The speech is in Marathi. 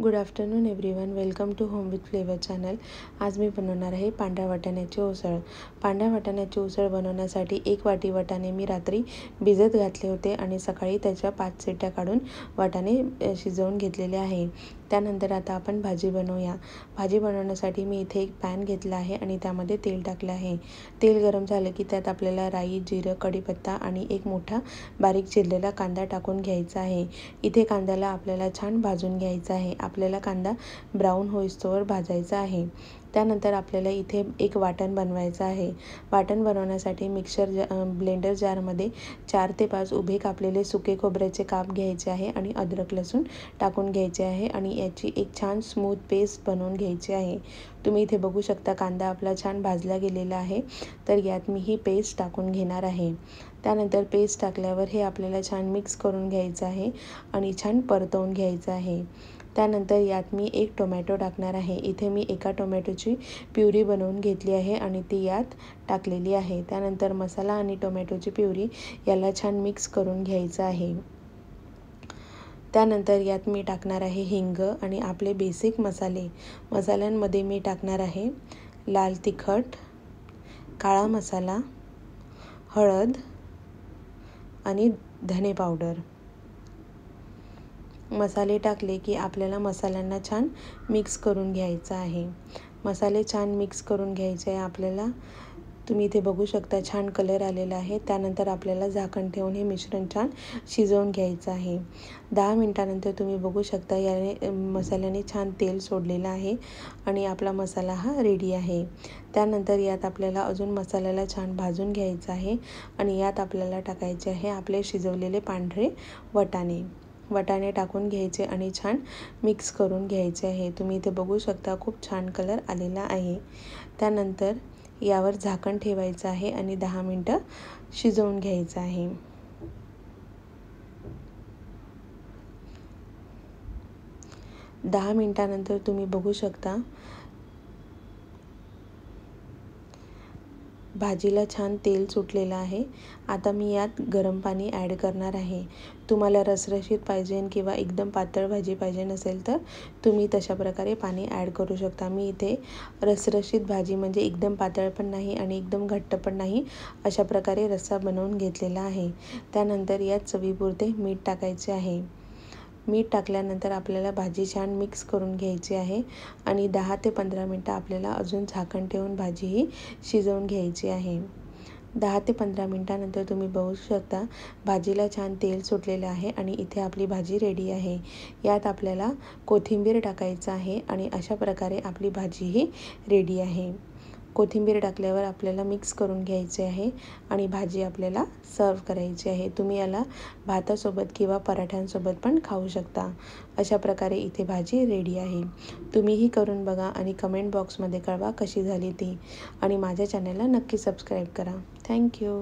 Good afternoon everyone, welcome to home with flavour channel. आज मी बनवणार आहे पांढऱ्या वाटाण्याची उसळ। पांढऱ्या वाटाण्याची उसळ बनवण्यासाठी 1 वाटी वाटाणे मी रात्री भिजत घातले होते आणि सकाळी त्याच्या 5 शिट्ट्या काढून वाटाणे शिजवून घेतलेले आहे। त्यानंतर आता आपण भाजी बनवूया। भाजी बनवण्यासाठी मी इथे एक पॅन घेतला आहे आणि त्यामध्ये तेल टाकले आहे। तेल गरम झाले की त्यात आपल्याला राई, जिरं, कढीपत्ता आणि एक मोठा बारीक चिरलेला कांदा टाकून घ्यायचा आहे। इथे कांद्याला आपल्याला छान भाजून घ्यायचा आहे। आपल्याला कांदा ब्राऊन होईस्तोवर भाजायचा आहे। त्यानंतर आपल्याला इथे एक वाटण बनवायचं आहे। वाटण बनवण्यासाठी ब्लेंडर जारमध्ये 4 ते 5 उभे कापलेले सुके खोबऱ्याचे काप घ्यायचे आहे आणि अद्रक लसूण टाकून घ्यायचे आहे आणि याची एक छान स्मूथ पेस्ट बनवून घ्यायची आहे। तुम्ही इथे बघू शकता कांदा आपला छान भाजला गेलेला आहे। तर यात मी ही पेस्ट टाकून घेणार आहे। त्यानंतर पेस्ट टाकल्यावर हे आपल्याला छान मिक्स करून घ्यायचं आहे आणि छान परतवून घ्यायचं आहे। त्यानंतर यात मी एक टोमॅटो टाकणार आहे। इथे मी एका टोमॅटोची प्युरी बनवून घेतली आहे आणि ती यात टाकलेली आहे। त्यानंतर मसाला आणि टोमॅटोची प्युरी याला छान मिक्स करून घ्यायचं आहे। त्यानंतर यात मी टाकणार आहे हिंग आणि आपले बेसिक मसाल्यांमध्ये मी टाकणार आहे लाल तिखट, काळा मसाला, हळद आणि धने पावडर। मसाले टाकले की आपल्याला मसाल्यांना छान मिक्स करून घ्यायचं आहे। मसाले छान मिक्स करून घ्यायचे आहे आपल्याला। तुम्ही इथे बघू शकता छान कलर आलेला आहे। त्यानंतर आपल्याला झाकण ठेवून हे मिश्रण छान शिजवून घ्यायचं आहे। 10 मिनिटानंतर तुम्ही बघू शकता याने मसाल्याने छान तेल सोडलेलं आहे आणि आपला मसाला हा रेडी आहे। त्यानंतर यात आपल्याला अजून मसाल्याला छान भाजून घ्यायचं आहे आणि यात आपल्याला टाकायचे आहे आपले शिजवलेले पांढरे वाटाणे टाकून घ्यायचे आणि छान मिक्स करून घ्यायचे आहे। तुम्ही इथे बघू शकता खूप छान कलर आलेला आहे। त्यानंतर यावर झाकण ठेवायचं आहे आणि 10 मिनिटं शिजवून घ्यायचं आहे। दहा मिनिटानंतर तुम्ही बघू शकता भाजीला छान तेल सुटलेलं आहे। आता मी यात गरम पाणी ॲड करणार आहे। तुम्हाला रसरशीत पाहिजे किंवा एकदम पातळ भाजी पाहिजे नसेल तर तुम्ही तशा प्रकारे पाणी ॲड करू शकता। मी इथे रसरशीत भाजी म्हणजे एकदम पातळ पण नाही आणि एकदम घट्ट पण नाही, अशा प्रकारे रस्सा बनवून घेतलेला आहे। त्यानंतर यात चवीपुरते मीठ टाकायचे आहे। मीठ टाकल्यानंतर आपल्याला भाजी छान मिक्स करून घ्यायची आहे आणि 10 ते 15 मिनिटं आपल्याला अजून झाकण ठेवून भाजी ही शिजवून घ्यायची आहे। 10 ते 15 मिनिटानंतर तुम्ही बघू शकता भाजीला छान तेल सुटलेलं आहे आणि इथे आपली भाजी रेडी आहे। यात आपल्याला कोथिंबीर टाकायचं आहे आणि अशा प्रकारे आपली भाजी ही रेडी आहे। कोथिंबीर टाकल्यावर आपल्याला मिक्स करून घ्यायचे आहे आणि भाजी आपल्याला सर्व करायची आहे। तुम्ही याला भातासोबत किंवा पराठ्यांसोबत पण खाऊ शकता। अशा प्रकारे इथे भाजी रेडी आहे। तुम्हीही करून बघा आणि कमेंट बॉक्समध्ये कळवा कशी झाली ती आणि माझ्या चॅनलला नक्की सबस्क्राईब करा। थँक्यू।